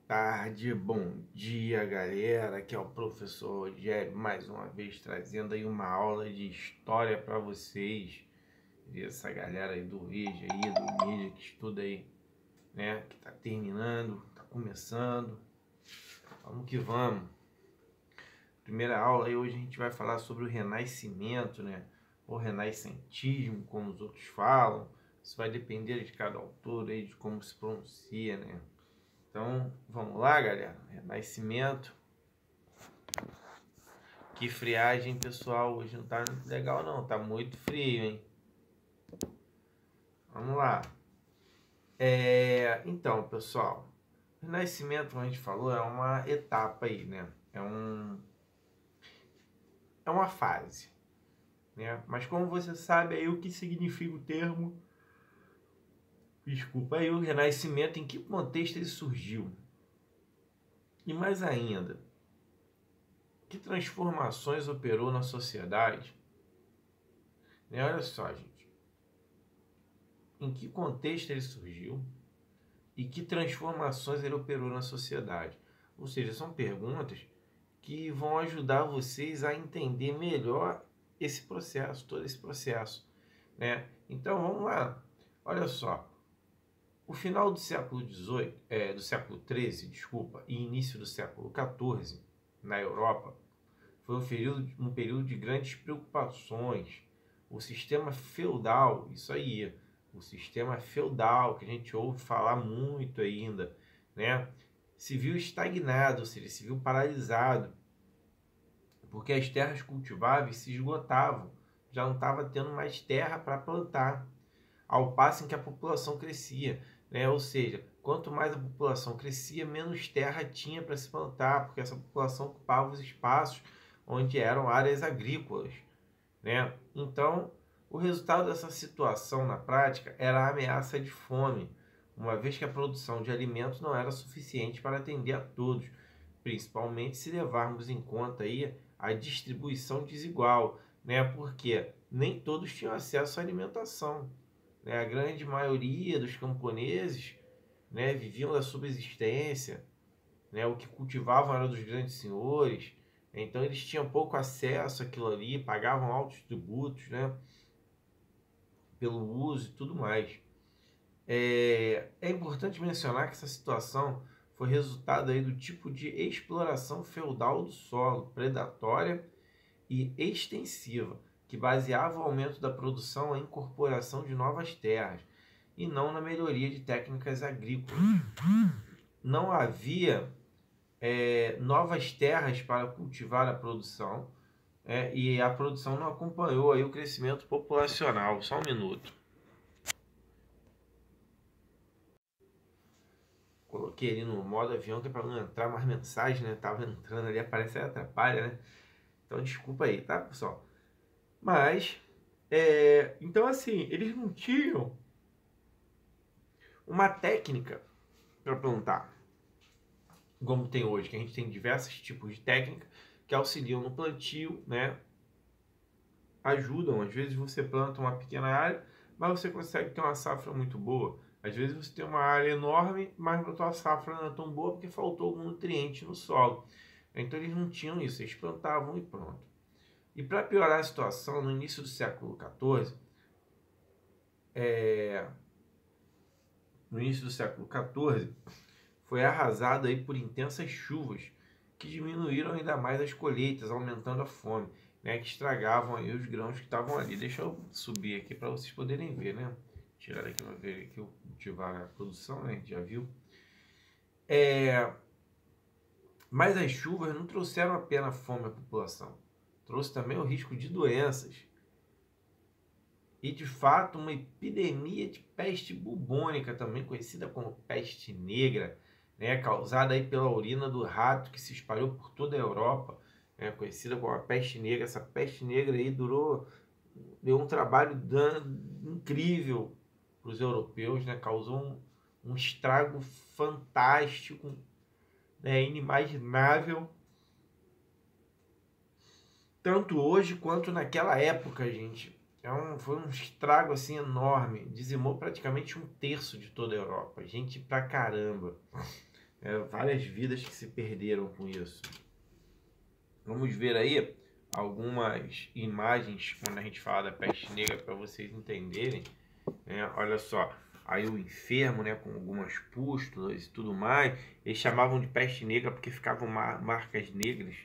tarde, bom dia, galera. Aqui é o professor Rogério, mais uma vez trazendo aí uma aula de história para vocês. E essa galera aí do vídeo aí, do mídia que estuda aí, né? Que tá terminando, tá começando. Vamos que vamos. Primeira aula aí, hoje a gente vai falar sobre o Renascimento, né? Ou Renascentismo, como os outros falam. Isso vai depender de cada autor aí, de como se pronuncia, né? Então, vamos lá, galera. Renascimento. Que friagem, pessoal. Hoje não tá legal, não. Tá muito frio, hein? Vamos lá. Então, pessoal. O Renascimento, como a gente falou, é uma etapa aí, né? É uma fase, né? Mas como você sabe aí o que significa o termo... Desculpa aí, o Renascimento, em que contexto ele surgiu? E mais ainda, que transformações operou na sociedade? Né? Olha só, gente. Em que contexto ele surgiu e que transformações ele operou na sociedade? Ou seja, são perguntas que vão ajudar vocês a entender melhor esse processo, todo esse processo, né? Então vamos lá. Olha só, o final do século XVIII, do século XIII, desculpa, e início do século XIV na Europa foi um período de grandes preocupações. O sistema feudal, isso aí, o sistema feudal, que a gente ouve falar muito ainda, né? Se viu estagnado, ou seja, se viu paralisado, porque as terras cultiváveis se esgotavam, já não estava tendo mais terra para plantar, ao passo em que a população crescia, né? Ou seja, quanto mais a população crescia, menos terra tinha para se plantar, porque essa população ocupava os espaços onde eram áreas agrícolas, né? Então, o resultado dessa situação na prática era a ameaça de fome, uma vez que a produção de alimentos não era suficiente para atender a todos, principalmente se levarmos em conta aí a distribuição desigual, né? Porque nem todos tinham acesso à alimentação, né? A grande maioria dos camponeses, né, viviam da subsistência, né? O que cultivavam era dos grandes senhores, então eles tinham pouco acesso àquilo ali, pagavam altos tributos, né, pelo uso e tudo mais. É importante mencionar que essa situação foi resultado aí do tipo de exploração feudal do solo, predatória e extensiva, que baseava o aumento da produção em incorporação de novas terras, e não na melhoria de técnicas agrícolas. Não havia novas terras para cultivar a produção, e a produção não acompanhou aí o crescimento populacional. Só um minuto. Coloquei ali no modo avião que é para não entrar mais mensagem, né? Tava entrando ali, aparece que atrapalha, né? Então desculpa aí, tá, pessoal? Mas, então assim, eles não tinham uma técnica para plantar, como tem hoje, que a gente tem diversos tipos de técnica que auxiliam no plantio, né? Ajudam. Às vezes você planta uma pequena área, mas você consegue ter uma safra muito boa. Às vezes você tem uma área enorme, mas a tua safra não é tão boa porque faltou algum nutriente no solo. Então eles não tinham isso, eles plantavam e pronto. E para piorar a situação, no início do século XIV, foi arrasado aí por intensas chuvas que diminuíram ainda mais as colheitas, aumentando a fome, né, que estragavam aí os grãos que estavam ali. Deixa eu subir aqui para vocês poderem ver, né? Tirar aqui uma vez aqui o cultivar a produção, né? A gente já viu. Mas as chuvas não trouxeram apenas fome à população, trouxe também o risco de doenças e, de fato, uma epidemia de peste bubônica, também conhecida como peste negra, né, causada aí pela urina do rato que se espalhou por toda a Europa, né, conhecida como a peste negra. Essa peste negra aí deu um trabalho incrível para os europeus, né, causou um estrago fantástico, né, inimaginável, tanto hoje quanto naquela época, gente. Foi um estrago assim enorme, dizimou praticamente um terço de toda a Europa, gente pra caramba. Várias vidas que se perderam com isso. Vamos ver aí algumas imagens quando a gente fala da peste negra para vocês entenderem, né? Olha só, aí o enfermo, né, com algumas pústulas e tudo mais, eles chamavam de peste negra porque ficavam marcas negras,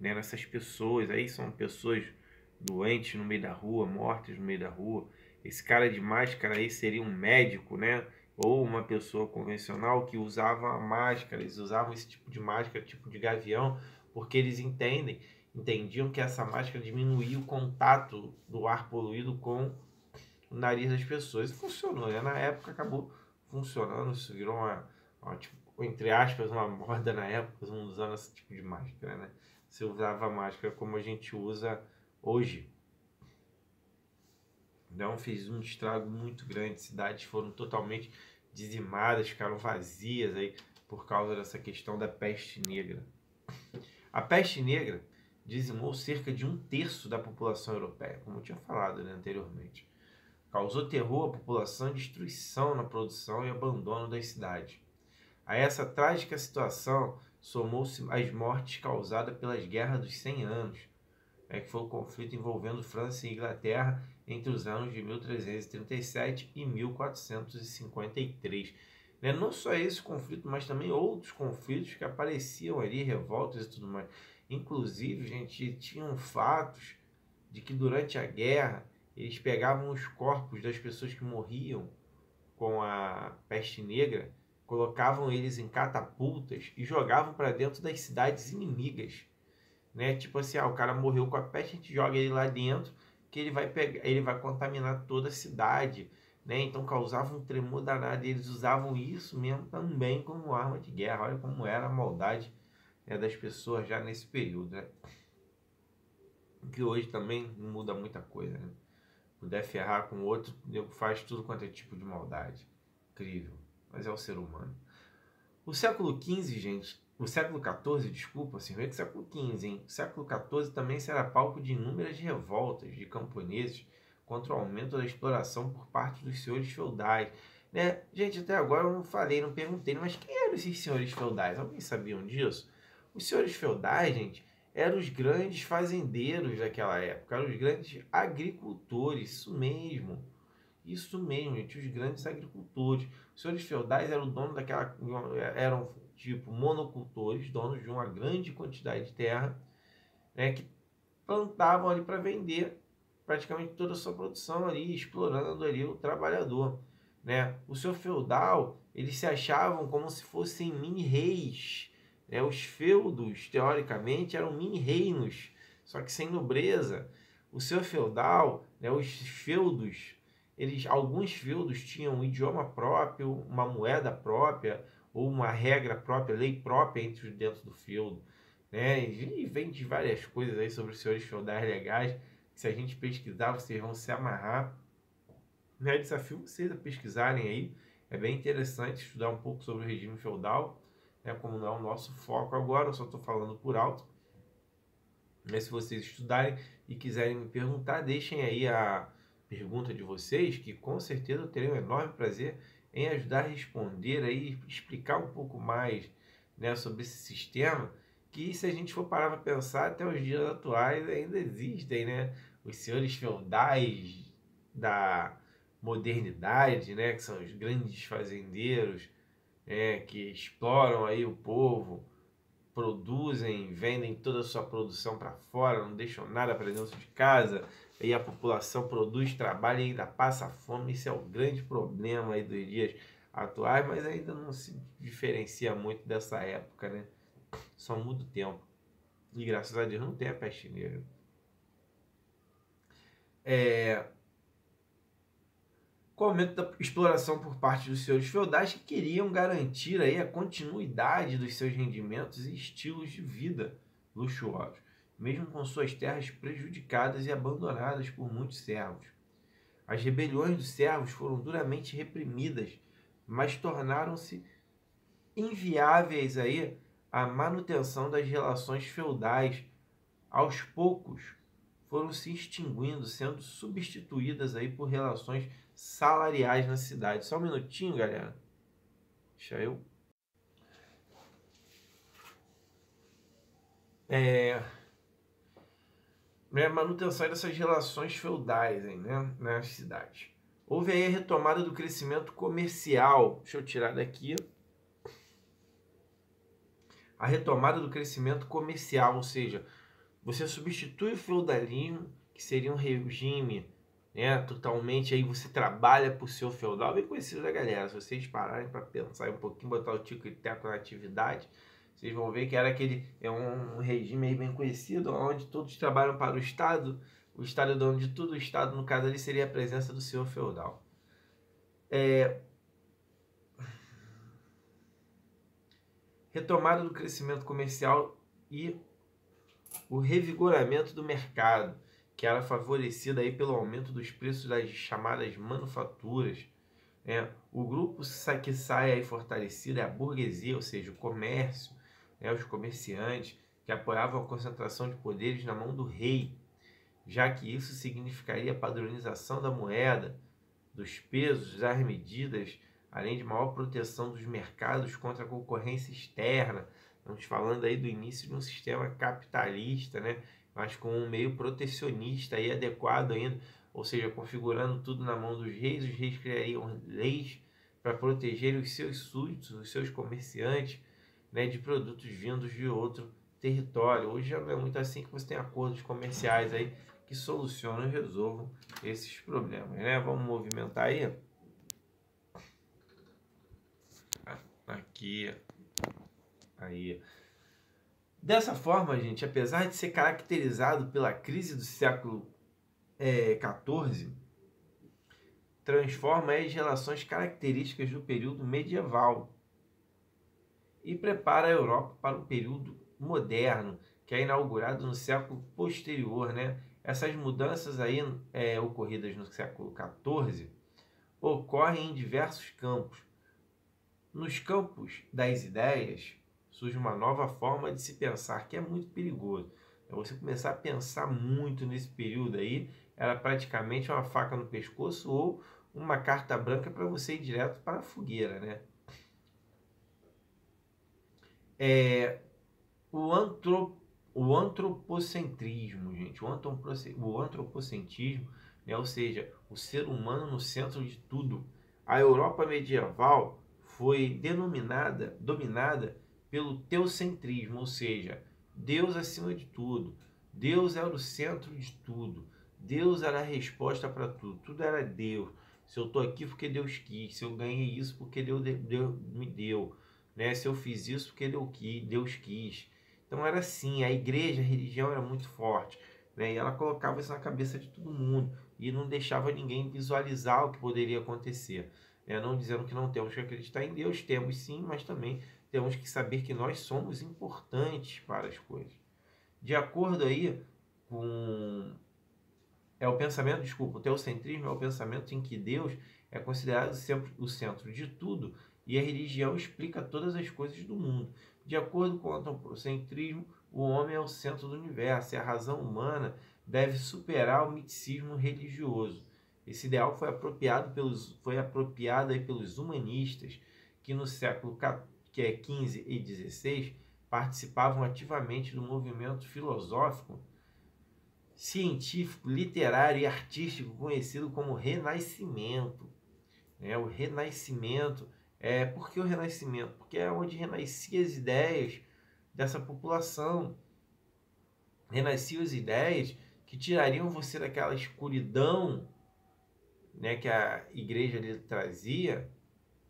né, nessas pessoas. Aí são pessoas doentes no meio da rua, mortas no meio da rua. Esse cara de máscara aí seria um médico, né? Ou uma pessoa convencional que usava máscara. Eles usavam esse tipo de máscara, tipo de gavião, porque eles entendiam que essa máscara diminuía o contato do ar poluído com o nariz das pessoas. E funcionou, né? Na época acabou funcionando, isso virou uma tipo, entre aspas, uma moda na época, todo mundo usando esse tipo de máscara, né? Você usava máscara como a gente usa hoje. Então fez um estrago muito grande, cidades foram totalmente dizimadas, ficaram vazias aí por causa dessa questão da peste negra. A peste negra dizimou cerca de 1/3 da população europeia, como eu tinha falado, né, anteriormente. Causou terror à população e destruição na produção e abandono das cidades. A essa trágica situação somou-se as mortes causadas pelas guerras dos 100 anos, que foi o conflito envolvendo França e Inglaterra entre os anos de 1337 e 1453. Não só esse conflito, mas também outros conflitos que apareciam ali, revoltas e tudo mais. Inclusive, gente, tinham fatos de que durante a guerra eles pegavam os corpos das pessoas que morriam com a peste negra, colocavam eles em catapultas e jogavam para dentro das cidades inimigas, né? Tipo assim, o cara morreu com a peste, a gente joga ele lá dentro, que ele vai pegar, ele vai contaminar toda a cidade, né? Então causava um tremor danado, e eles usavam isso mesmo também como arma de guerra. Olha como era a maldade, né, das pessoas já nesse período, né? Que hoje também não muda muita coisa, né? Puder ferrar com o outro, faz tudo quanto é tipo de maldade. Incrível, mas é o ser humano. O século XV, gente, o século XIV, desculpa, assim, é do século XV, hein? O século XIV também será palco de inúmeras revoltas de camponeses contra o aumento da exploração por parte dos senhores feudais, né? Gente, até agora eu não falei, não perguntei, mas quem eram esses senhores feudais? Alguém sabiam disso? Os senhores feudais, gente, eram os grandes fazendeiros daquela época, eram os grandes agricultores, isso mesmo, gente, os grandes agricultores. Os senhores feudais eram donos daquela, eram tipo monocultores, donos de uma grande quantidade de terra, né, que plantavam ali para vender praticamente toda a sua produção ali, explorando ali o trabalhador, né? O senhor feudal, eles se achavam como se fossem mini-reis, né? Os feudos, teoricamente, eram mini-reinos, só que sem nobreza. O senhor feudal, né, os feudos, alguns feudos tinham um idioma próprio, uma moeda própria, ou uma regra própria, lei própria dentro do feudo, né? E vem de várias coisas aí sobre os senhores feudais legais, que se a gente pesquisar, vocês vão se amarrar. Eu desafio vocês a pesquisarem aí, é bem interessante estudar um pouco sobre o regime feudal, né? Como não é o nosso foco agora, eu só estou falando por alto. Mas se vocês estudarem e quiserem me perguntar, deixem aí a pergunta de vocês, que com certeza eu terei um enorme prazer em ajudar a responder aí, explicar um pouco mais, né, sobre esse sistema, que se a gente for parar para pensar, até os dias atuais ainda existem, né, os senhores feudais da modernidade, né, que são os grandes fazendeiros, que exploram aí o povo, produzem, vendem toda a sua produção para fora, não deixam nada para dentro de casa, e a população produz, trabalha e ainda passa fome. Isso é o grande problema aí dos dias atuais, mas ainda não se diferencia muito dessa época, né? Só muda o tempo. E graças a Deus não tem a peste negra. Com o aumento da exploração por parte dos senhores feudais, que queriam garantir aí a continuidade dos seus rendimentos e estilos de vida luxuosos, mesmo com suas terras prejudicadas e abandonadas por muitos servos. As rebeliões dos servos foram duramente reprimidas, mas tornaram-se inviáveis aí a manutenção das relações feudais. Aos poucos, foram se extinguindo, sendo substituídas aí por relações salariais na cidade. Só um minutinho, galera. Deixa eu manutenção dessas relações feudais aí, né, nas cidades. Houve aí a retomada do crescimento comercial. Deixa eu tirar daqui. A retomada do crescimento comercial, ou seja, você substitui o feudalismo, que seria um regime, né, totalmente aí você trabalha por seu feudal, bem conhecido da galera. Se vocês pararem para pensar um pouquinho, botar o tico e teco na atividade, vocês vão ver que era um regime aí bem conhecido, onde todos trabalham para o Estado é dono de tudo, o Estado, no caso ali, seria a presença do senhor feudal. Retomada do crescimento comercial e o revigoramento do mercado, que era favorecido aí pelo aumento dos preços das chamadas manufaturas. O grupo que sai aí fortalecido é a burguesia, ou seja, o comércio, os comerciantes, que apoiavam a concentração de poderes na mão do rei, já que isso significaria a padronização da moeda, dos pesos, das medidas, além de maior proteção dos mercados contra a concorrência externa. Estamos falando aí do início de um sistema capitalista, né? Mas com um meio protecionista aí adequado ainda, ou seja, configurando tudo na mão dos reis. Os reis criariam leis para proteger os seus súditos, os seus comerciantes, né, de produtos vindos de outro território. Hoje já não é muito assim, que você tem acordos comerciais aí que solucionam e resolvam esses problemas, né? Vamos movimentar aí. Aqui. Aí. Dessa forma, gente, apesar de ser caracterizado pela crise do século XIV, transforma as relações características do período medieval e prepara a Europa para o período moderno, que é inaugurado no século posterior, né? Essas mudanças aí ocorridas no século XIV ocorrem em diversos campos. Nos campos das ideias, surge uma nova forma de se pensar, que é muito perigoso. Você começar a pensar muito nesse período aí, era praticamente uma faca no pescoço ou uma carta branca para você ir direto para a fogueira, né? O antropocentrismo, gente. O antropocentrismo, né? Ou seja, o ser humano no centro de tudo. A Europa medieval foi dominada pelo teocentrismo, ou seja, Deus acima de tudo. Deus era o centro de tudo. Deus era a resposta para tudo. Tudo era Deus. Se eu estou aqui porque Deus quis. Se eu ganhei isso porque Deus me deu. Né? Se eu fiz isso porque Deus quis. Então era assim, a igreja, a religião era muito forte, né? E ela colocava isso na cabeça de todo mundo e não deixava ninguém visualizar o que poderia acontecer, né? Não dizendo que não temos que acreditar em Deus, temos sim, mas também temos que saber que nós somos importantes para as coisas. De acordo aí com o teocentrismo é o pensamento em que Deus é considerado sempre o centro de tudo e a religião explica todas as coisas do mundo. De acordo com o antropocentrismo, o homem é o centro do universo e a razão humana deve superar o miticismo religioso. Esse ideal foi apropriado pelos humanistas que no século XV e XVI participavam ativamente do movimento filosófico, científico, literário e artístico conhecido como Renascimento. O Renascimento, por que o Renascimento? Porque é onde renasciam as ideias dessa população. Renasciam as ideias que tirariam você daquela escuridão, né, que a igreja lhe trazia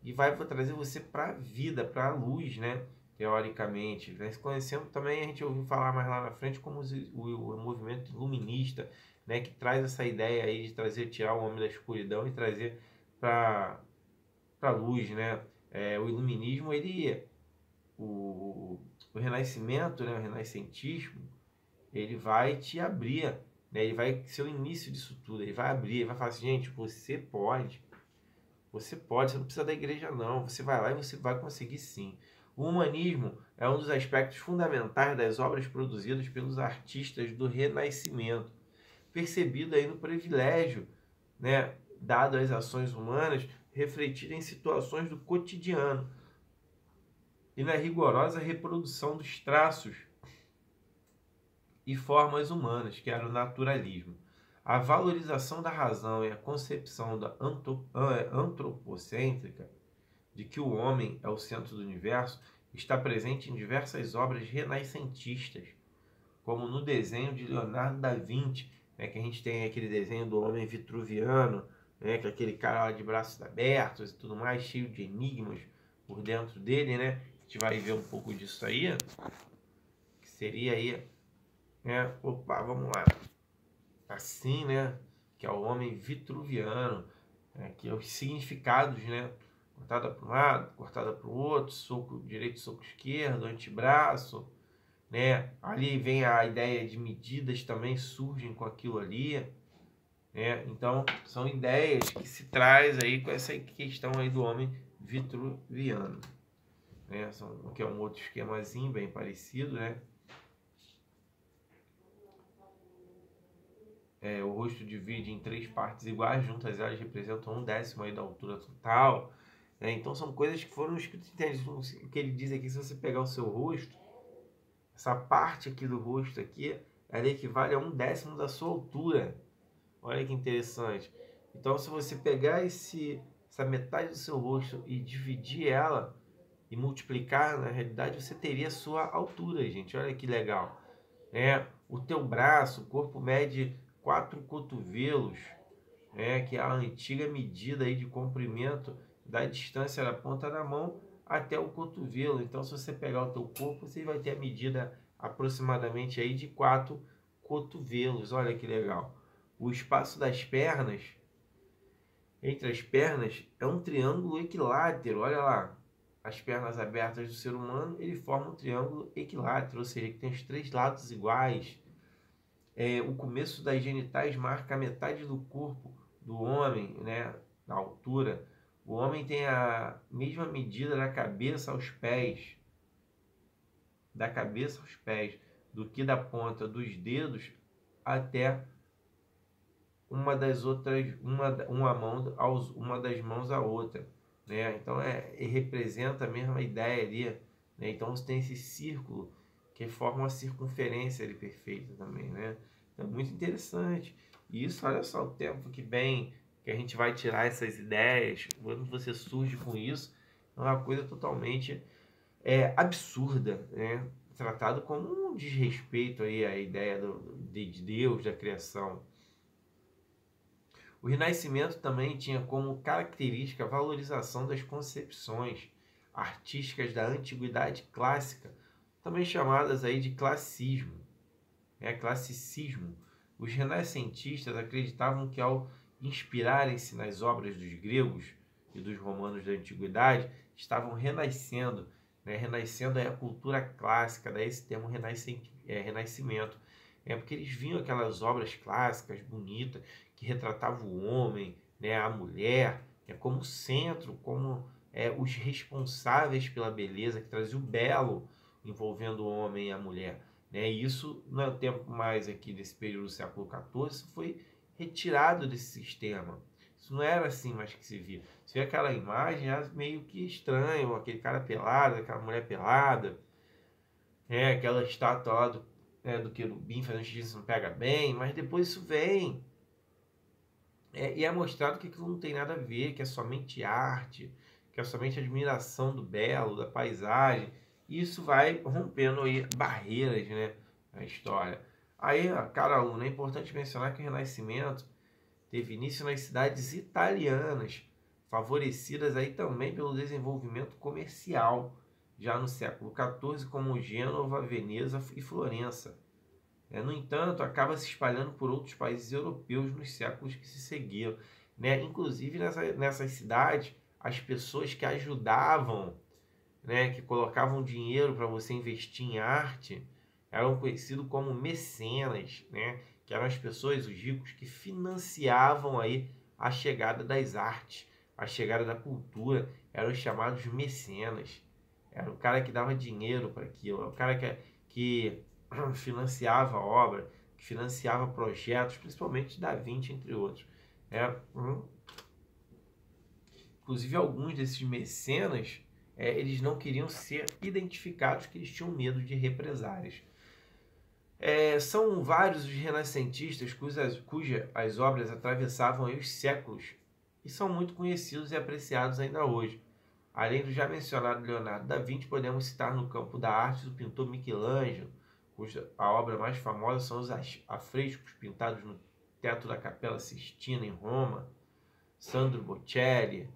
e vai trazer você para a vida, para a luz, né? Teoricamente. Nós conhecemos também, a gente ouviu falar mais lá na frente, como o movimento iluminista, né, que traz essa ideia aí de tirar o homem da escuridão e trazer para a luz, né? O iluminismo, o renascimento, né, o renascentismo, ele vai te abrir, né? Ele vai ser o início disso tudo, ele vai abrir, ele vai falar assim, gente, você pode, você não precisa da igreja não, você vai lá e você vai conseguir sim. O humanismo é um dos aspectos fundamentais das obras produzidas pelos artistas do Renascimento, percebido aí no privilégio, né, dado às ações humanas refletidas em situações do cotidiano e na rigorosa reprodução dos traços e formas humanas, que era o naturalismo. A valorização da razão e a concepção da antropocêntrica, de que o homem é o centro do universo, está presente em diversas obras renascentistas, como no desenho de Leonardo da Vinci, né, que a gente tem aquele desenho do homem vitruviano, né, que é aquele cara lá de braços abertos e tudo mais, cheio de enigmas por dentro dele, né? A gente vai ver um pouco disso aí, que seria aí, né? Opa, vamos lá. Assim, né? Que é o homem vitruviano, né, que é os significados, né? Cortada para um lado, cortada para o outro, soco direito, soco esquerdo, antebraço, né? Ali vem a ideia de medidas também surgem com aquilo ali, né? Então são ideias que se traz aí com essa questão aí do homem vitruviano, né? Que é um outro esquemazinho bem parecido, né? O rosto divide em 3 partes iguais, juntas elas representam 1/10 aí da altura total, né? Então são coisas que foram escritas, entende? O que ele diz aqui, se você pegar o seu rosto, essa parte aqui do rosto aqui, ela equivale a 1/10 da sua altura. Olha que interessante. Então, se você pegar essa metade do seu rosto e dividir ela e multiplicar, na realidade, você teria a sua altura, gente. Olha que legal. O teu braço, o corpo mede 4 cotovelos, que é a antiga medida aí de comprimento da distância da ponta da mão até o cotovelo. Então, se você pegar o teu corpo, você vai ter a medida aproximadamente aí de 4 cotovelos. Olha que legal. O espaço das pernas, entre as pernas, é um triângulo equilátero. Olha lá, as pernas abertas do ser humano, ele forma um triângulo equilátero, ou seja, que tem os 3 lados iguais. O começo das genitais marca a metade do corpo do homem, né, na altura. O homem tem a mesma medida da cabeça aos pés, do que da ponta dos dedos até uma das mãos à outra, né? Então representa a mesma ideia ali, né? Então você tem esse círculo que forma uma circunferência ali perfeita também, né? Então, é muito interessante. E isso, olha só, o tempo que vem, que a gente vai tirar essas ideias, quando você surge com isso, é uma coisa totalmente absurda, né? Tratado como um desrespeito aí à ideia de Deus, da criação. O Renascimento também tinha como característica a valorização das concepções artísticas da antiguidade clássica, também chamadas aí de classicismo. Classicismo. Os renascentistas acreditavam que ao inspirarem-se nas obras dos gregos e dos romanos da antiguidade, estavam renascendo. Renascendo é a cultura clássica, daí esse termo renascimento. Porque eles viam aquelas obras clássicas, bonitas, que retratavam o homem, a mulher, como centro, como os responsáveis pela beleza, que trazia o belo envolvendo o homem e a mulher. E isso, no tempo mais aqui desse período do século XIV, foi retirado desse sistema. Isso não era assim mais que se via. Você vê aquela imagem, era meio que estranho, aquele cara pelado, aquela mulher pelada, aquela estátua lá do querubim fazendo xixi, não pega bem, mas depois isso vem. E é mostrado que aquilo não tem nada a ver, que é somente arte, que é somente admiração do belo, da paisagem. Isso vai rompendo aí barreiras, né, na história. Aí, cara aluno, é importante mencionar que o Renascimento teve início nas cidades italianas, favorecidas aí também pelo desenvolvimento comercial, já no século XIV, como Gênova, Veneza e Florença. No entanto, acaba se espalhando por outros países europeus nos séculos que se seguiram. Inclusive, nessas cidades, as pessoas que ajudavam, que colocavam dinheiro para você investir em arte, eram conhecidos como mecenas, que eram as pessoas, os ricos, que financiavam aí a chegada das artes, a chegada da cultura, eram chamados mecenas. Era o cara que dava dinheiro para aquilo, era o cara que financiava a obra, que financiava projetos, principalmente Da Vinci, entre outros. Inclusive, alguns desses mecenas, eles não queriam ser identificados, porque eles tinham medo de represálias. São vários os renascentistas cujas as obras atravessavam aí os séculos e são muito conhecidos e apreciados ainda hoje. Além do já mencionado Leonardo da Vinci, podemos citar no campo da arte o pintor Michelangelo, cuja a obra mais famosa são os afrescos pintados no teto da Capela Sistina, em Roma. Sandro Botticelli,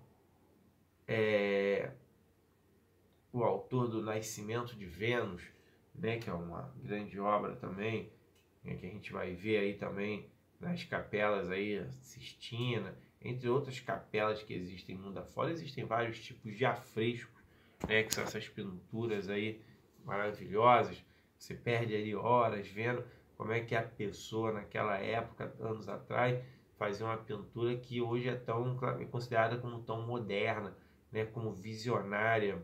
o autor do Nascimento de Vênus, né, que é uma grande obra também, né, que a gente vai ver aí também nas capelas aí, Sistina, entre outras capelas que existem no mundo afora. Existem vários tipos de afrescos, né, que são essas pinturas aí maravilhosas. Você perde ali horas vendo como é que a pessoa naquela época, anos atrás, fazia uma pintura que hoje é considerada como tão moderna, né, como visionária,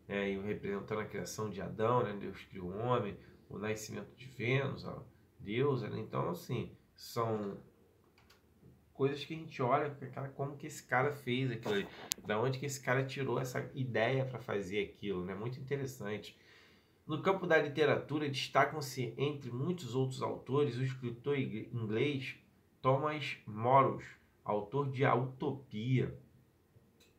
e representando a criação de Adão, né? Deus criou o homem, o nascimento de Vênus, a deusa, né? Então, assim, são coisas que a gente olha, como que esse cara fez aquilo ali, da onde que esse cara tirou essa ideia para fazer aquilo, né? Muito interessante. No campo da literatura, destacam-se, entre muitos outros autores, o escritor inglês Thomas More, autor de A Utopia,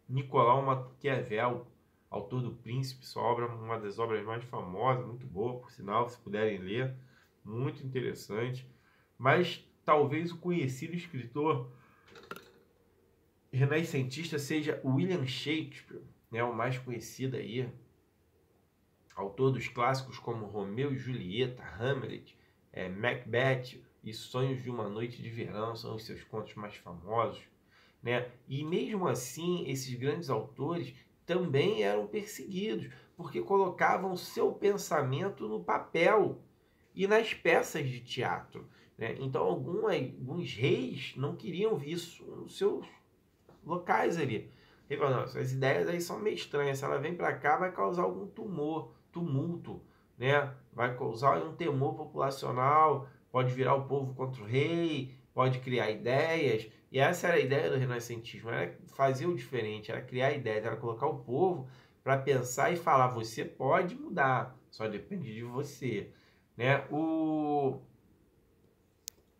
Nicolau Maquiavel, autor do Príncipe, sua obra, uma das obras mais famosas, muito boa, por sinal, se puderem ler, muito interessante. Mas talvez o conhecido escritor renascentista seja William Shakespeare, né, o mais conhecido aí, autor dos clássicos como Romeu e Julieta, Hamlet, Macbeth e Sonhos de uma Noite de Verão, são os seus contos mais famosos, né? E mesmo assim, esses grandes autores também eram perseguidos, porque colocavam seu pensamento no papel e nas peças de teatro, né? Então, alguns reis não queriam isso nos seus locais ali. Ele falou, não, essas ideias aí são meio estranhas, se ela vem para cá vai causar algum tumulto, né? Vai causar um temor populacional, pode virar o povo contra o rei, pode criar ideias. E essa era a ideia do renascentismo, era fazer o diferente, era criar ideias, era colocar o povo para pensar e falar, você pode mudar, só depende de você, né? O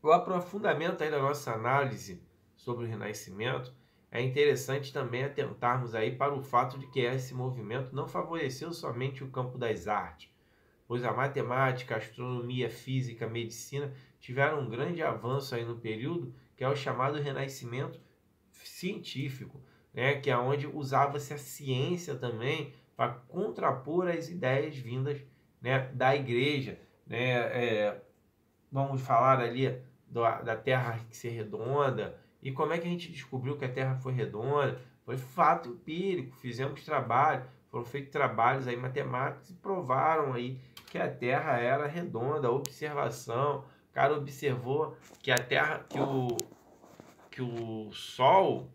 aprofundamento aí da nossa análise sobre o Renascimento é interessante também atentarmos aí para o fato de que esse movimento não favoreceu somente o campo das artes, pois a matemática, a astronomia, a física, a medicina tiveram um grande avanço aí no período, que é o chamado Renascimento científico, né, que é onde usava-se a ciência também para contrapor as ideias vindas, né, da igreja, né, vamos falar ali da Terra ser redonda. E como é que a gente descobriu que a Terra foi redonda? Foi fato empírico, fizemos trabalho, foram feitos trabalhos aí matemáticos e provaram aí que a Terra era redonda, observação. O cara observou que a Terra, que o Sol,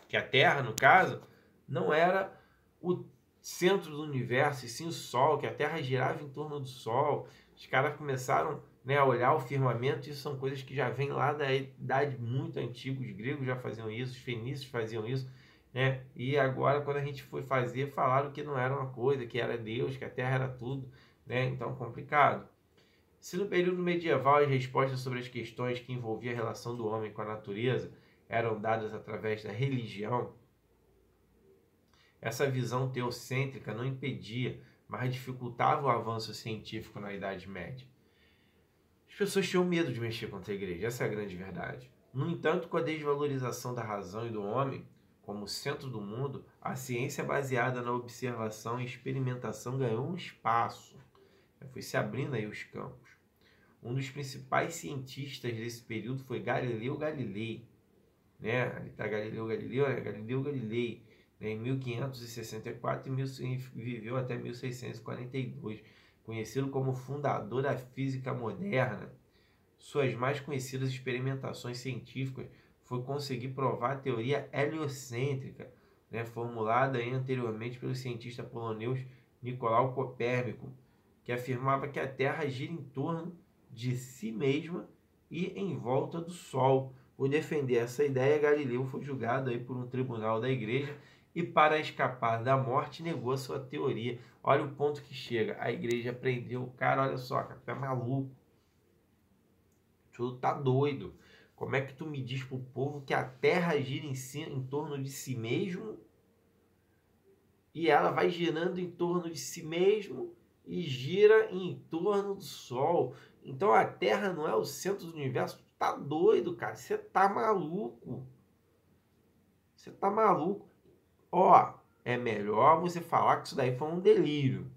que a Terra, no caso, não era o centro do universo, e sim o Sol, que a Terra girava em torno do Sol. Os caras começaram, né, a olhar o firmamento, isso são coisas que já vêm lá da idade muito antiga, os gregos já faziam isso, os fenícios faziam isso, né? E agora, quando a gente foi fazer, falaram que não era uma coisa, que era Deus, que a Terra era tudo, né? Então, complicado. Se no período medieval as respostas sobre as questões que envolviam a relação do homem com a natureza eram dadas através da religião, essa visão teocêntrica não impedia, mas dificultava o avanço científico na Idade Média. As pessoas tinham medo de mexer contra a igreja, essa é a grande verdade. No entanto, com a desvalorização da razão e do homem como centro do mundo, a ciência baseada na observação e experimentação ganhou um espaço. Foi se abrindo aí os campos. Um dos principais cientistas desse período foi Galileu Galilei, né? Ali está Galileu Galilei, né? Em 1564 e viveu até 1642, conhecido como fundador da física moderna. Suas mais conhecidas experimentações científicas foi conseguir provar a teoria heliocêntrica, né? Formulada anteriormente pelo cientista polonês Nicolau Copérnico, que afirmava que a Terra gira em torno de si mesma e em volta do Sol. Por defender essa ideia, Galileu foi julgado aí por um tribunal da igreja e para escapar da morte negou a sua teoria. Olha o ponto que chega. A igreja prendeu o cara, olha só, cara, tu é maluco. Tu tá doido. Como é que tu me diz pro povo que a terra gira em torno de si mesmo e ela vai girando em torno de si mesmo e gira em torno do Sol? Então a Terra não é o centro do universo? Tu tá doido, cara. Você tá maluco. Você tá maluco. Ó, é melhor você falar que isso daí foi um delírio.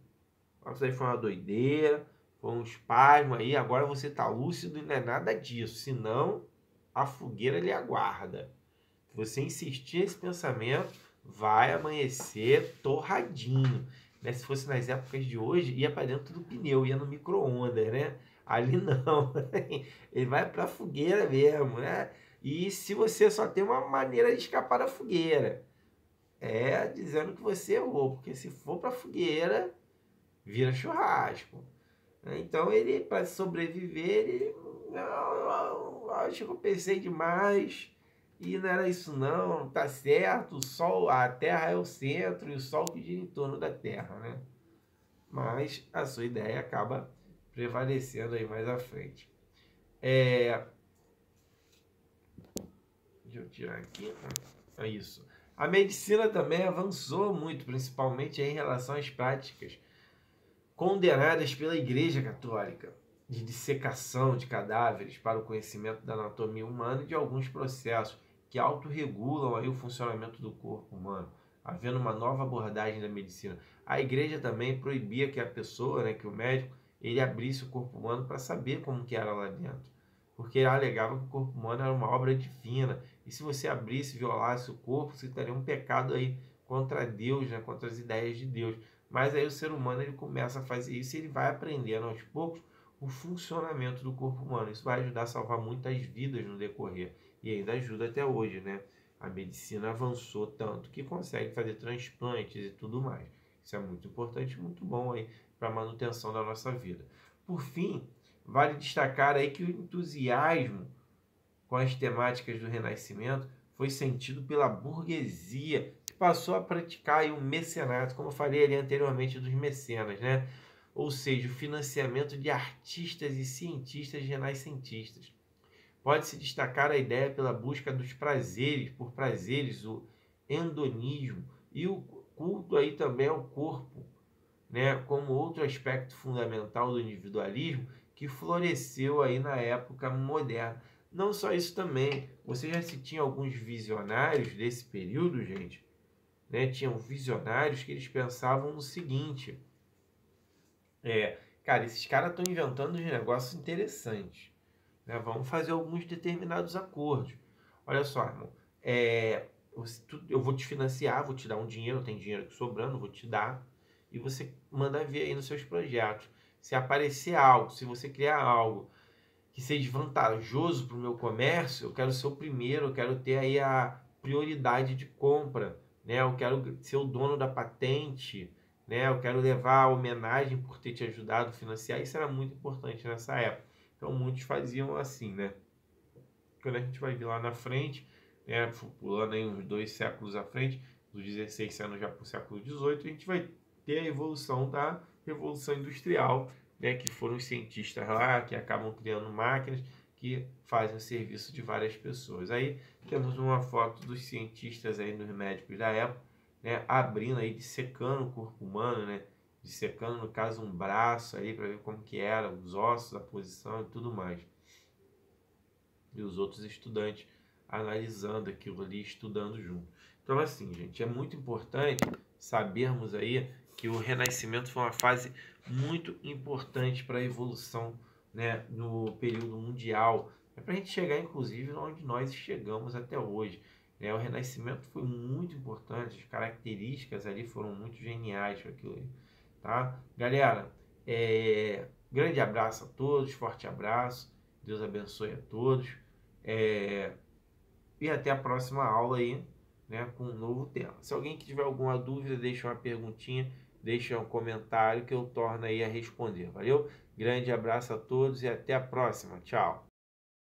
Isso daí foi uma doideira, foi um espasmo aí. Agora você tá lúcido e não é nada disso. Senão, a fogueira lhe aguarda. Se você insistir nesse pensamento, vai amanhecer torradinho. Né? Se fosse nas épocas de hoje, ia para dentro do pneu, ia no micro-ondas, né? Ali não. Ele vai para a fogueira mesmo, né? E se você só tem uma maneira de escapar da fogueira, é dizendo que você errou, porque se for para a fogueira, vira churrasco. Então ele, para sobreviver, ele, não, acho que eu pensei demais e não era isso não, tá certo, o Sol, a Terra é o centro e o Sol que gira em torno da Terra, né? Mas a sua ideia acaba prevalecendo aí mais à frente. Deixa eu tirar aqui. É isso. A medicina também avançou muito, principalmente em relação às práticas condenadas pela Igreja Católica de dissecação de cadáveres para o conhecimento da anatomia humana e de alguns processos que autorregulam aí o funcionamento do corpo humano, havendo uma nova abordagem da medicina. A Igreja também proibia que a pessoa, né, que o médico, ele abrisse o corpo humano para saber como que era lá dentro, porque alegava que o corpo humano era uma obra divina, e se você abrisse e violasse o corpo, você teria um pecado aí contra Deus, né, contra as ideias de Deus. Mas aí o ser humano ele começa a fazer isso e ele vai aprendendo aos poucos o funcionamento do corpo humano. Isso vai ajudar a salvar muitas vidas no decorrer. E ainda ajuda até hoje, né? A medicina avançou tanto que consegue fazer transplantes e tudo mais. Isso é muito importante, muito bom aí para a manutenção da nossa vida. Por fim, vale destacar aí que o entusiasmo com as temáticas do Renascimento foi sentido pela burguesia, que passou a praticar aí o mecenato, como eu falei ali anteriormente dos mecenas, né? Ou seja, o financiamento de artistas e cientistas renascentistas. Pode-se destacar a ideia pela busca dos prazeres, por prazeres, o hedonismo e o culto aí também ao corpo, né? Como outro aspecto fundamental do individualismo que floresceu aí na época moderna. Não só isso também, você já se tinha alguns visionários desse período, gente, né? Tinham visionários que eles pensavam no seguinte, cara, esses caras estão inventando uns negócios interessantes, né? Vamos fazer alguns determinados acordos. Olha só, irmão, eu vou te financiar, vou te dar um dinheiro, tem dinheiro sobrando, vou te dar, e você manda ver aí nos seus projetos. Se aparecer algo, se você criar algo que seja vantajoso para o meu comércio, eu quero ser o primeiro, eu quero ter aí a prioridade de compra, né? Eu quero ser o dono da patente, né? Eu quero levar a homenagem por ter te ajudado a financiar. Isso era muito importante nessa época. Então muitos faziam assim, né? Quando a gente vai vir lá na frente, né? Pulando aí uns 2 séculos à frente, dos 16 anos já para o século XVIII, a gente vai ter a evolução da Revolução Industrial, né, que foram os cientistas lá que acabam criando máquinas que fazem o serviço de várias pessoas. Aí temos uma foto dos cientistas aí, dos médicos da época, né, abrindo aí, dissecando o corpo humano, né, dissecando no caso um braço aí para ver como que era, os ossos, a posição e tudo mais. E os outros estudantes analisando aquilo ali, estudando junto. Então assim, gente, é muito importante sabermos aí que o Renascimento foi uma fase muito importante para a evolução, né, no período mundial, para a gente chegar inclusive onde nós chegamos até hoje. Né? O Renascimento foi muito importante, as características ali foram muito geniais para aquilo ali. Tá? Galera, grande abraço a todos, forte abraço, Deus abençoe a todos, e até a próxima aula aí, né, com um novo tema. Se alguém que tiver alguma dúvida, deixa uma perguntinha, deixa um comentário que eu torno aí a responder. Valeu? Grande abraço a todos e até a próxima. Tchau.